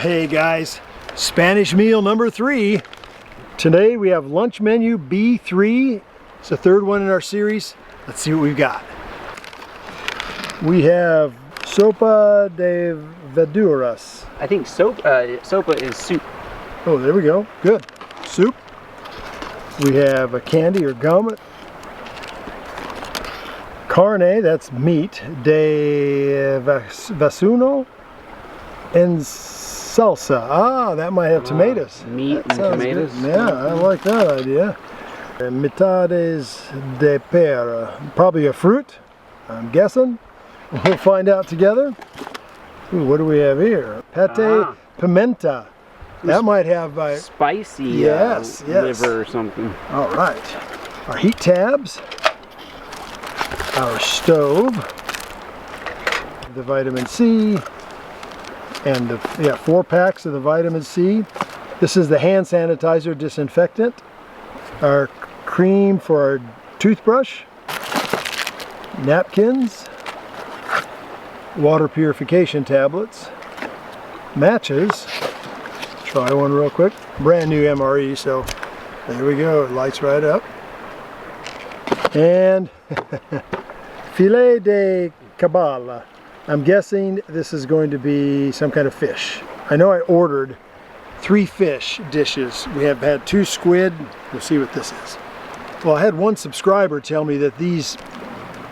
Hey guys, Spanish meal number 3. Today we have lunch menu B3. It's the third one in our series. Let's see what we've got. We have sopa de verduras. I think sopa is soup. Oh, there we go. Good. Soup. We have a candy or gum. Carne, that's meat. De vasuno and salsa. Ah, that might have tomatoes. Meat and tomatoes. Good. Yeah, I like that idea. Mitades de pera. Probably a fruit, I'm guessing. We'll find out together. Ooh, what do we have here? Pate pimenta. That might have spicy yes. liver or something. All right. Our heat tabs. Our stove. The vitamin C. And the 4 packs of the vitamin C. This is the hand sanitizer disinfectant. Our cream for our toothbrush. Napkins. Water purification tablets. Matches. Try one real quick. Brand new MRE, so there we go. It lights right up. And filet de cabala. I'm guessing this is going to be some kind of fish. I know I ordered 3 fish dishes. We have had 2 squid. We'll see what this is. Well, I had one subscriber tell me that these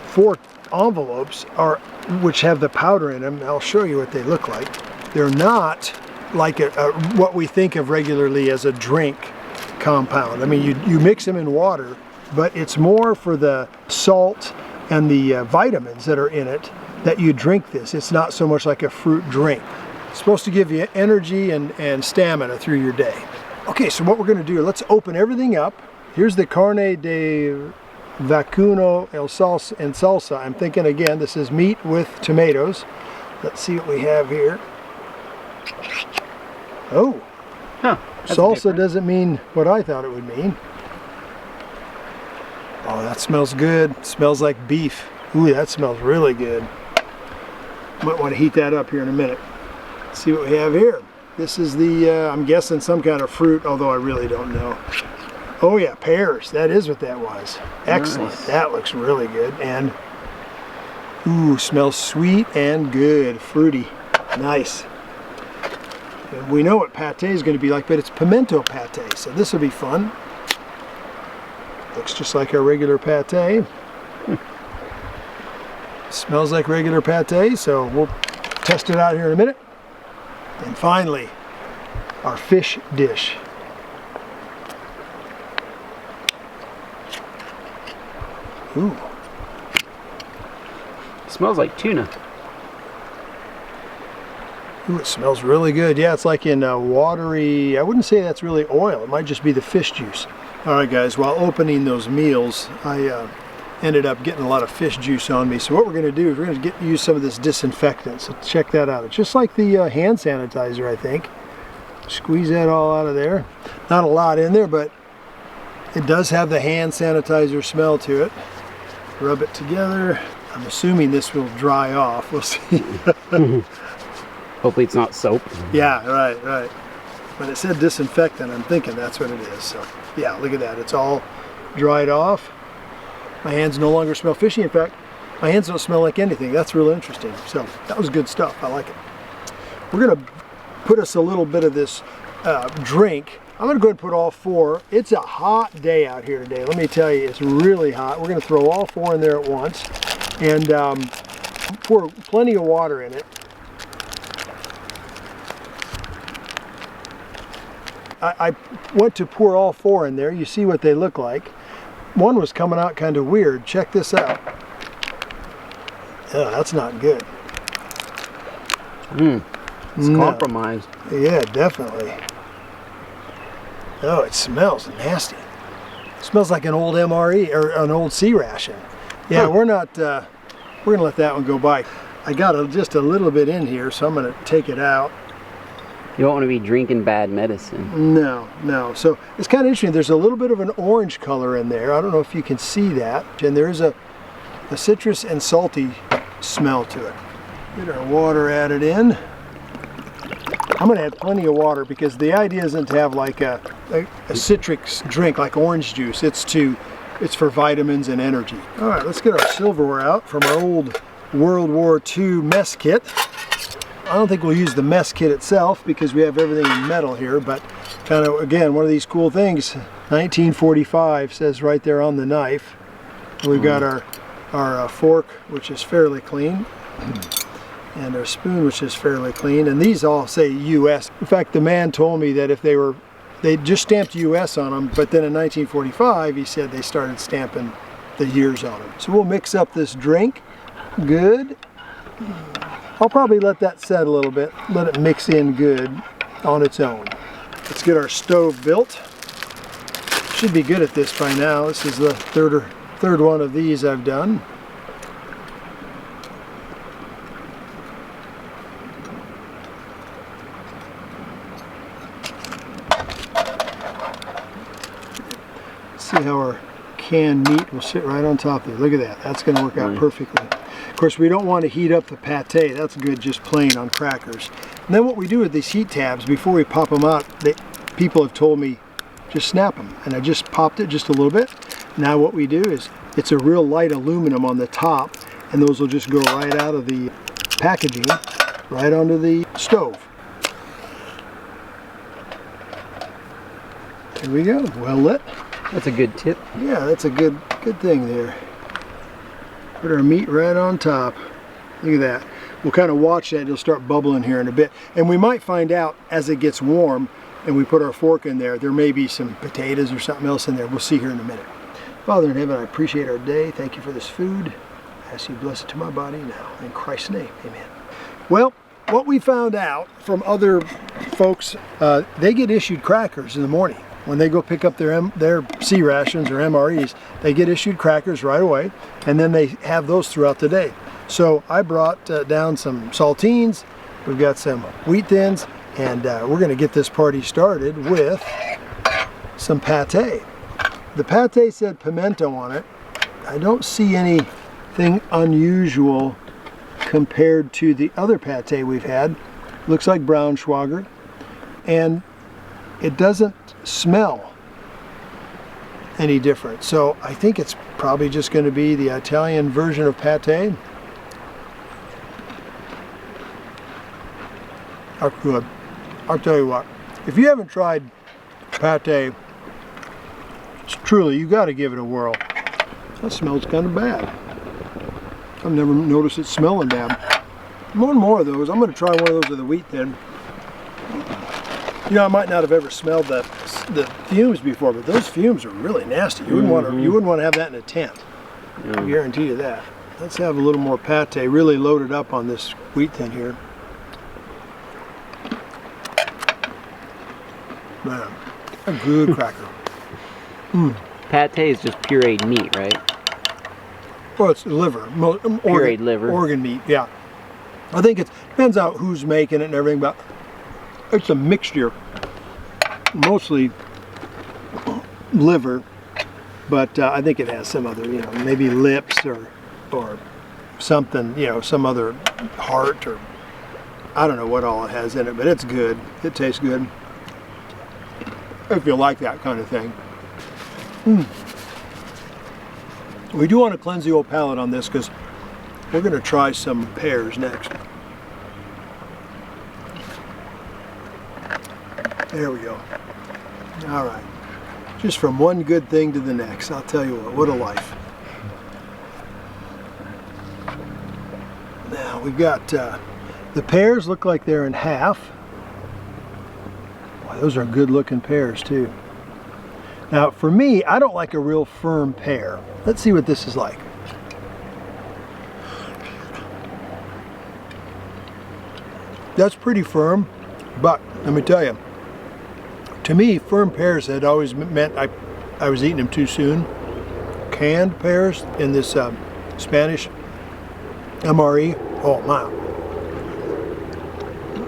4 envelopes are, which have the powder in them. I'll show you what they look like. They're not like what we think of regularly as a drink compound. I mean, you mix them in water, but it's more for the salt and the vitamins that are in it that you drink this. It's not so much like a fruit drink. It's supposed to give you energy and stamina through your day. Okay, so what we're going to do, let's open everything up. Here's the carne de vacuno and salsa. I'm thinking again, this is meat with tomatoes. Let's see what we have here. Oh, salsa different. Doesn't mean what I thought it would mean. Oh, that smells good. It smells like beef. Ooh, that smells really good. Might want to heat that up here in a minute. Let's see what we have here. This is the, I'm guessing some kind of fruit, although I really don't know. Oh yeah, pears. That is what that was. Excellent. Nice. That looks really good. And, ooh, smells sweet and good. Fruity. Nice. And we know what pate is going to be like, but it's pimento pate, so this will be fun. Looks just like our regular pate. Smells like regular pate, so we'll test it out here in a minute. And finally, our fish dish. Ooh. It smells like tuna. Ooh, it smells really good. Yeah, it's like in watery, I wouldn't say that's really oil. It might just be the fish juice. All right, guys, while opening those meals, I ended up getting a lot of fish juice on me. So what we're going to do is we're going to use some of this disinfectant. So check that out. It's just like the hand sanitizer, I think. Squeeze that all out of there. Not a lot in there, but it does have the hand sanitizer smell to it. Rub it together. I'm assuming this will dry off. We'll see. Hopefully it's not soap. Yeah, right. When it said disinfectant, I'm thinking that's what it is. So yeah, look at that. It's all dried off. My hands no longer smell fishy. In fact, my hands don't smell like anything. That's really interesting. So that was good stuff. I like it. We're going to put us a little bit of this drink. I'm going to go ahead and put all 4. It's a hot day out here today. Let me tell you, it's really hot. We're going to throw all 4 in there at once and pour plenty of water in it. I went to pour all 4 in there. You see what they look like. One was coming out kind of weird. Check this out. Yeah, that's not good. It's compromised. Yeah, definitely. Oh, it smells nasty. It smells like an old MRE or an old sea ration. Yeah, we're not. We're gonna let that one go by. I got just a little bit in here, so I'm gonna take it out. You don't want to be drinking bad medicine. No. So it's kind of interesting. There's a little bit of an orange color in there. I don't know if you can see that. And there is a citrus and salty smell to it. Get our water added in. I'm gonna add plenty of water because the idea isn't to have like a citrus drink like orange juice. It's for vitamins and energy. All right, let's get our silverware out from our old World War II mess kit. I don't think we'll use the mess kit itself because we have everything in metal here, but kind of, again, one of these cool things. 1945 says right there on the knife. We've got our fork, which is fairly clean, and our spoon, which is fairly clean, and these all say US. In fact, the man told me that if they just stamped US on them, but then in 1945 he said they started stamping the years on them. So we'll mix up this drink. Good. I'll probably let that set a little bit, let it mix in good on its own. Let's get our stove built. Should be good at this by now. This is the third one of these I've done. See how our canned meat will sit right on top of it. Look at that. That's going to work out perfectly. Of course, we don't want to heat up the pate. That's good just plain on crackers. And then what we do with these heat tabs, before we pop them out, people have told me just snap them. And I just popped it just a little bit. Now what we do is, it's a real light aluminum on the top, and those will just go right out of the packaging, right onto the stove. There we go, well lit. That's a good tip. Yeah, that's a good thing there. Put our meat right on top. Look at that. We'll kind of watch that. It'll start bubbling here in a bit. And we might find out as it gets warm and we put our fork in there, there may be some potatoes or something else in there. We'll see here in a minute. Father in heaven, I appreciate our day. Thank you for this food. I ask you to bless it to my body now. In Christ's name, amen. Well, what we found out from other folks, they get issued crackers in the morning. When they go pick up their C rations or MREs, they get issued crackers right away, and then they have those throughout the day. So I brought down some saltines, we've got some wheat thins, and we're going to get this party started with some pate. The pate said pimento on it. I don't see anything unusual compared to the other pate we've had. Looks like brown schwager, and it doesn't smell any different. So I think it's probably just going to be the Italian version of pate. That's good. I'll tell you what, if you haven't tried pate, truly, you got to give it a whirl. That smells kind of bad. I've never noticed it smelling bad. More and more of those. I'm going to try one of those with the wheat thin. You know, I might not have ever smelled the fumes before, but those fumes are really nasty. You wouldn't want to have that in a tent. I guarantee you that. Let's have a little more pate, really loaded up on this wheat thin here. Man, a good cracker. Pate is just pureed meat, right? Well, it's liver. Pureed liver. Organ meat, yeah. I think it depends on who's making it and everything, but it's a mixture. Mostly liver, but I think it has some other, you know, maybe lips or something, you know, some other heart, or I don't know what all it has in it, but it's good. It tastes good. If you like that kind of thing. We do want to cleanse the old palate on this because we're going to try some pears next. There we go. All right. Just from one good thing to the next. I'll tell you what a life. Now we've got the pears look like they're in half. Those are good looking pears too. Now for me, I don't like a real firm pear. Let's see what this is like. That's pretty firm, but let me tell you, to me, firm pears had always meant I was eating them too soon. Canned pears in this Spanish MRE, oh my,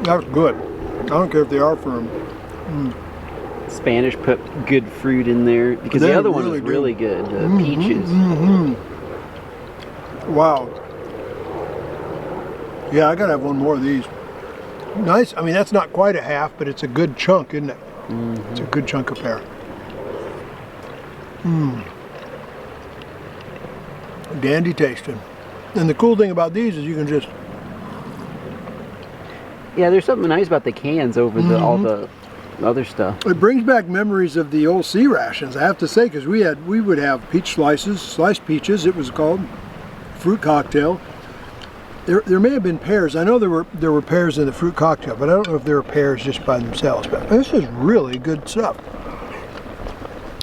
that's good. I don't care if they are firm. Spanish put good fruit in there because the other one was really good. Peaches. Wow. Yeah, I gotta have one more of these. Nice. I mean, that's not quite a half, but it's a good chunk, isn't it? It's a good chunk of pear. Dandy tasting. And the cool thing about these is you can just... Yeah, there's something nice about the cans over the all the other stuff. It brings back memories of the old sea rations, I have to say, because we would have peach slices, sliced peaches, it was called, fruit cocktail. There may have been pears. I know there were pears in the fruit cocktail, but I don't know if there were pears just by themselves. But this is really good stuff.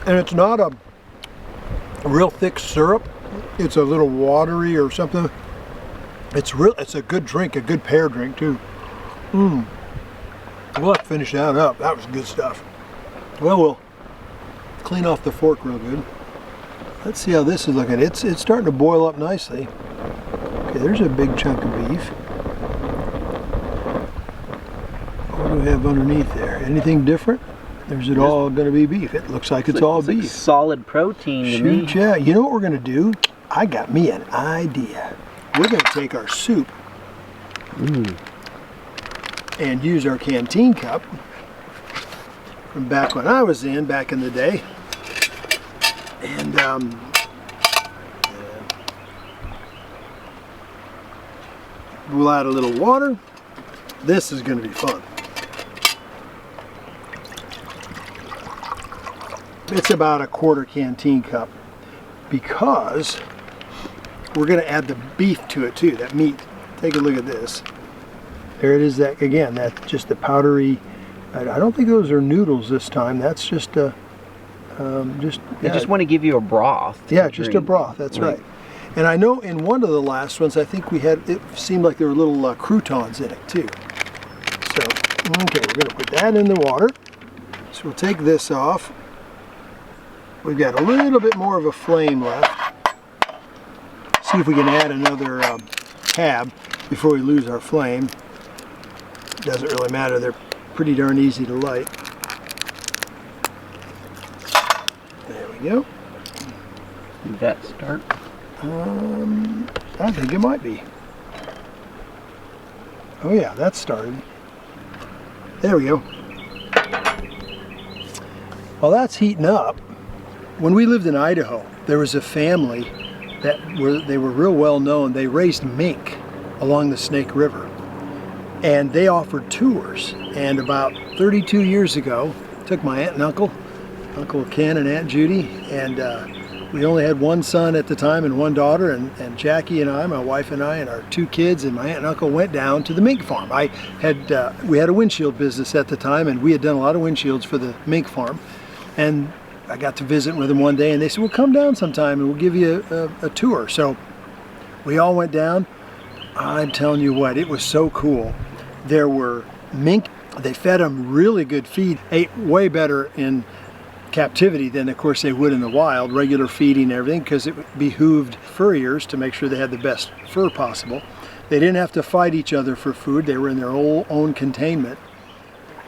And it's not a real thick syrup. It's a little watery or something. It's a good drink, a good pear drink too. We'll have to finish that up. That was good stuff. Well, we'll clean off the fork real good. Let's see how this is looking. It's starting to boil up nicely. Okay, there's a big chunk of beef. What do we have underneath there? Anything different? Or is it all going to be beef? It looks like it's all beef. Like solid protein to me. Shoot, yeah. You know what we're going to do? I got me an idea. We're going to take our soup and use our canteen cup from back when I was back in the day. And we'll add a little water. This is going to be fun. It's about a quarter canteen cup because we're going to add the beef to it too, that meat. Take a look at this. There it is, that again, that's just the powdery. I don't think those are noodles this time. That's just a They just want to give you a broth. Yeah, just a broth. That's right. And I know in one of the last ones, I think we had, it seemed like there were little croutons in it too. So, okay, we're going to put that in the water. So we'll take this off. We've got a little bit more of a flame left. See if we can add another tab before we lose our flame. Doesn't really matter. They're pretty darn easy to light. There we go. Did that start? I think it might be. Oh yeah, that started. There we go. While that's heating up, when we lived in Idaho, there was a family they were real well known. They raised mink along the Snake River, and they offered tours. And about 32 years ago, took my aunt and uncle, Uncle Ken and Aunt Judy, and we only had one son at the time and one daughter, and Jackie and I, my wife and I, and our two kids and my aunt and uncle went down to the mink farm. We had a windshield business at the time, and we had done a lot of windshields for the mink farm. And I got to visit with them one day, and they said, well, come down sometime and we'll give you a tour. So we all went down. I'm telling you what, it was so cool. There were mink. They fed them really good feed, ate way better in captivity than of course they would in the wild, regular feeding and everything, because it behooved furriers to make sure they had the best fur possible. They didn't have to fight each other for food. They were in their own containment.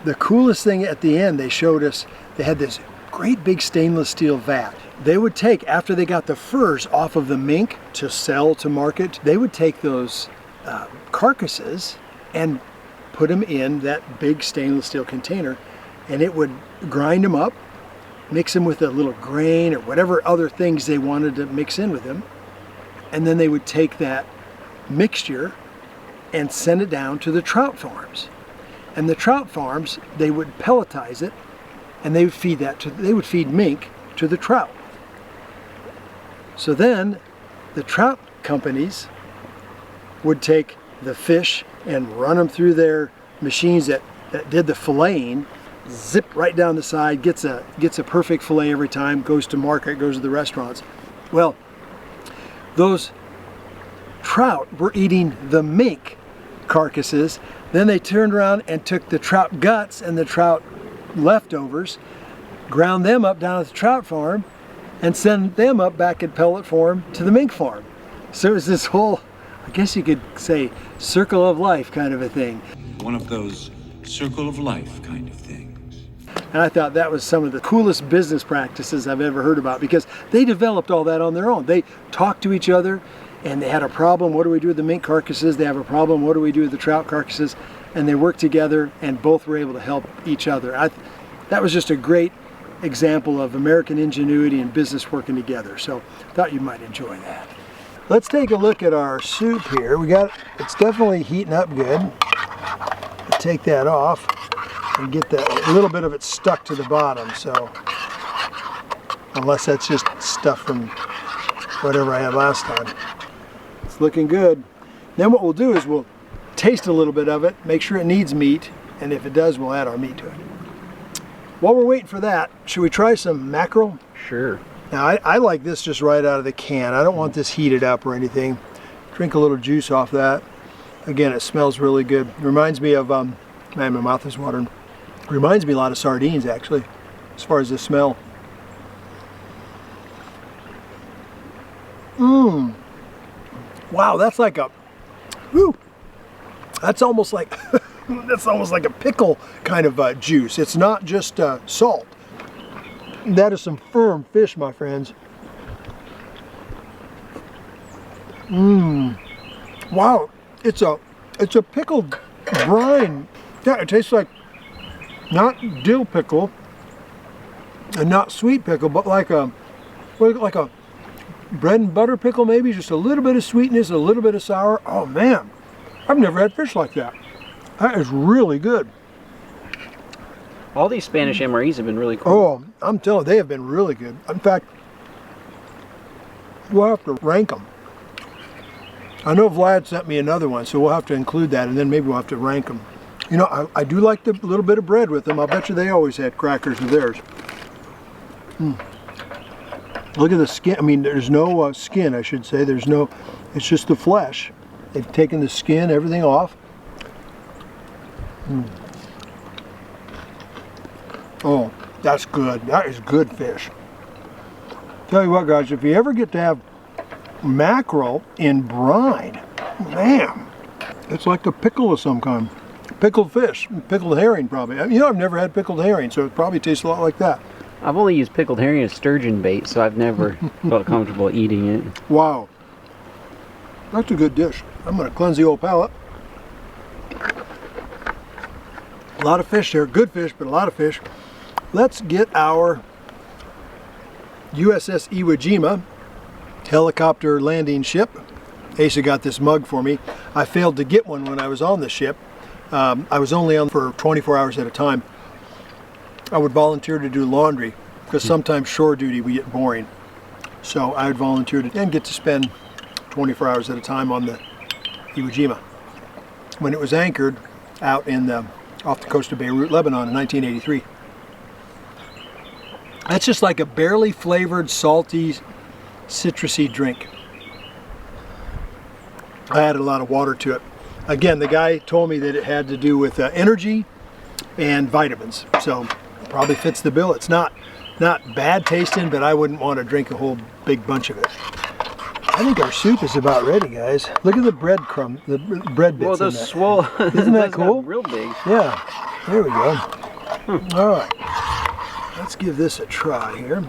The coolest thing at the end, they showed us, they had this great big stainless steel vat. They would take, after they got the furs off of the mink to sell to market, they would take those carcasses and put them in that big stainless steel container, and it would grind them up, mix them with a little grain or whatever other things they wanted to mix in with them, and then they would take that mixture and send it down to the trout farms. And the trout farms, they would pelletize it, and they would feed they would feed mink to the trout. So then the trout companies would take the fish and run them through their machines that did the filleting, zip right down the side, gets a perfect fillet every time, goes to market, goes to the restaurants. Well, those trout were eating the mink carcasses. Then they turned around and took the trout guts and the trout leftovers, ground them up down at the trout farm, and sent them up back in pellet form to the mink farm. So it was this whole, I guess you could say, circle of life kind of a thing. One of those circle of life kind of things. And I thought that was some of the coolest business practices I've ever heard about, because they developed all that on their own. They talked to each other, and they had a problem, what do we do with the mink carcasses? They have a problem, what do we do with the trout carcasses? and they worked together, and both were able to help each other. That was just a great example of American ingenuity and business working together. So thought you might enjoy that. Let's take a look at our soup here. It's definitely heating up good. Take that off and get that, a little bit of it stuck to the bottom. So unless that's just stuff from whatever I had last time. It's looking good. Then what we'll do is we'll taste a little bit of it, make sure it needs meat, and if it does, we'll add our meat to it. While we're waiting for that, should we try some mackerel? Sure. Now I like this just right out of the can. I don't want this heated up or anything. Drink a little juice off that. Again, it smells really good. Reminds me of, man, my mouth is watering. Reminds me a lot of sardines actually, as far as the smell. Mmm. Wow, that's like a, whew. That's almost like, that's almost like a pickle kind of juice. It's not just salt. That is some firm fish, my friends. Mmm. Wow, it's a pickled brine. Yeah, it tastes like not dill pickle and not sweet pickle, but like a bread and butter pickle maybe, just a little bit of sweetness, a little bit of sour. Oh man, I've never had fish like that. That is really good. All these Spanish MREs have been really cool. Oh, I'm telling you, they have been really good. In fact, we'll have to rank them. I know Vlad sent me another one, so we'll have to include that, and then maybe we'll have to rank them. You know, I do like the little bit of bread with them. I'll bet you they always had crackers with theirs. Look at the skin. I mean, there's no skin, I should say. There's no, it's just the flesh. They've taken the skin, everything off. Oh, that's good. That is good fish. Tell you what, guys, if you ever get to have mackerel in brine, man, it's like a pickle of some kind. Pickled fish, pickled herring probably. You know, I've never had pickled herring, so it probably tastes a lot like that. I've only used pickled herring as sturgeon bait, so I've never felt comfortable eating it. Wow. That's a good dish. I'm going to cleanse the old palate. A lot of fish there. Good fish, but a lot of fish. Let's get our USS Iwo Jima helicopter landing ship. Asa got this mug for me. I failed to get one when I was on the ship. I was only on for 24 hours at a time. I would volunteer to do laundry because sometimes shore duty would get boring. So I would volunteer to and get to spend 24 hours at a time on the Iwo Jima. When it was anchored out in off the coast of Beirut, Lebanon in 1983. That's just like a barely flavored, salty, citrusy drink. I added a lot of water to it. Again, the guy told me that it had to do with energy and vitamins, so probably fits the bill. It's not bad tasting, but I wouldn't want to drink a whole big bunch of it. I think our soup is about ready, guys. Look at the breadcrumb, the bread bits. Well, those in swole. Isn't that cool? Real big. Yeah. There we go. All right. Let's give this a try here.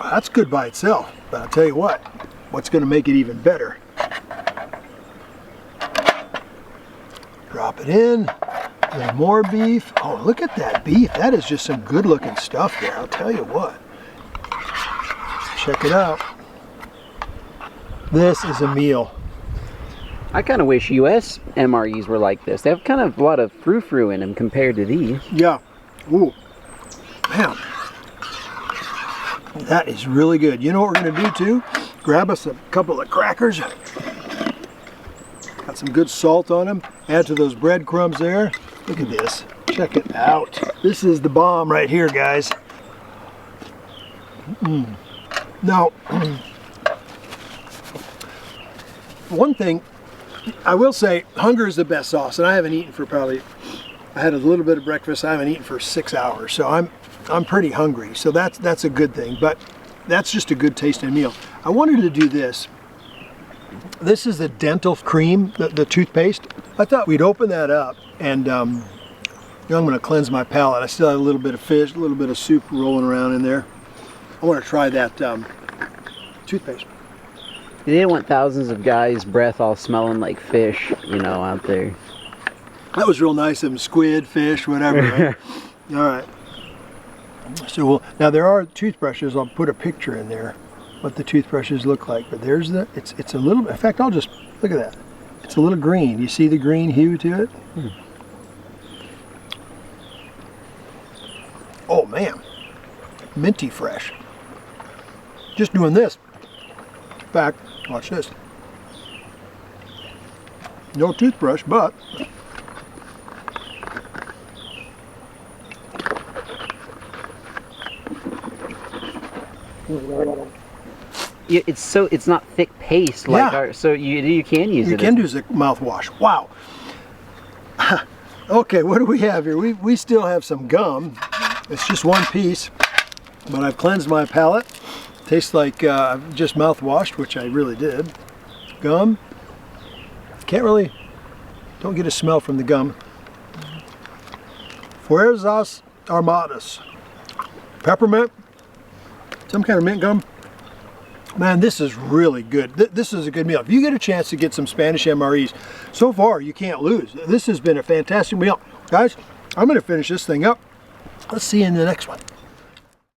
That's good by itself, but I'll tell you what's going to make it even better. Drop it in. A little more beef. Oh, look at that beef. That is just some good looking stuff there. I'll tell you what. Check it out. This is a meal. I kind of wish US MREs were like this. They have kind of a lot of frou-frou in them compared to these. Yeah. Ooh. Man. That is really good. You know what we're going to do too? Grab us a couple of crackers. Got some good salt on them. Add to those breadcrumbs there. Look at this. Check it out. This is the bomb right here, guys. Now, one thing I will say, hunger is the best sauce, and I haven't eaten for probably, I had a little bit of breakfast. I haven't eaten for 6 hours, so I'm pretty hungry. So that's a good thing, but that's just a good tasting meal. I wanted to do this. This is the dental cream, the toothpaste. I thought we'd open that up, and I'm going to cleanse my palate. I still have a little bit of fish, a little bit of soup rolling around in there. I want to try that toothpaste. They didn't want thousands of guys' breath all smelling like fish, you know, out there. That was real nice. Them squid, fish, whatever. Right? All right. So now there are toothbrushes. I'll put a picture in there, what the toothbrushes look like. But there's the. It's a little. In fact, I'll just look at that. It's a little green. You see the green hue to it? Oh man, minty fresh. Just doing this. In fact, watch this. No toothbrush, but it's not thick paste like Yeah. our, so you can use you it. can do the mouthwash. Wow. Okay, what do we have here? We still have some gum. It's just one piece, but I've cleansed my palate. Tastes like just mouthwashed, which I really did. Gum. Don't get a smell from the gum. Fuerzas Armadas. Peppermint. Some kind of mint gum. Man, this is really good. This is a good meal. If you get a chance to get some Spanish MREs, so far you can't lose. This has been a fantastic meal. Guys, I'm going to finish this thing up. Let's see you in the next one.